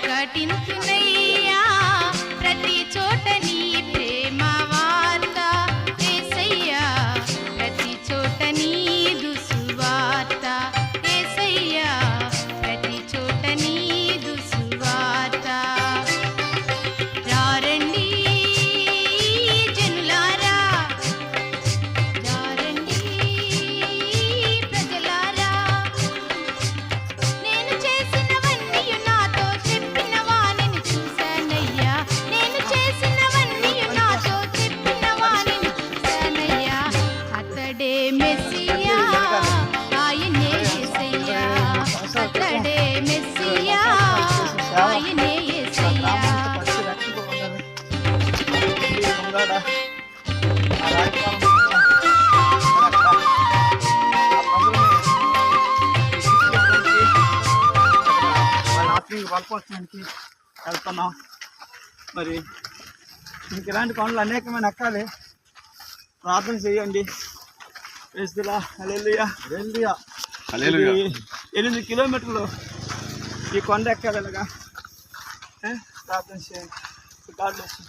ప్రకటించునయ్యా ప్రతి చోట నీ ప్రేమ వార్త యేసయ్యా ప్రతి చోట నీదు సువార్త యేసయ్యా ప్రతి చోట నీదు సువార్త రారండి జనులారా రారండి ప్రజలారా నేను చేసినవన్నీ నాతో చెప్పిన వానిని చూశానయ్యా నేను చేసినవన్నీ నాతో చెప్పిన వానిని చూశానయ్యా అతడే మెస్సియా ఆయనే యేసయ్యా అతడే మెస్సియా ఆయనే యేసయ్యా బలపరచడానికి వెళ్తున్నాం. మరి మీకు ఇలాంటి పనులు అనేకమైన ఎక్కాలి. ప్రార్థన చేయండి. వేస్తులా హల్లెలూయా హల్లెలూయా. 8 కిలోమీటర్లు ఈ కొండ ఎక్కాలి. ఇలాగా ప్రార్థన చేయండి. God bless you.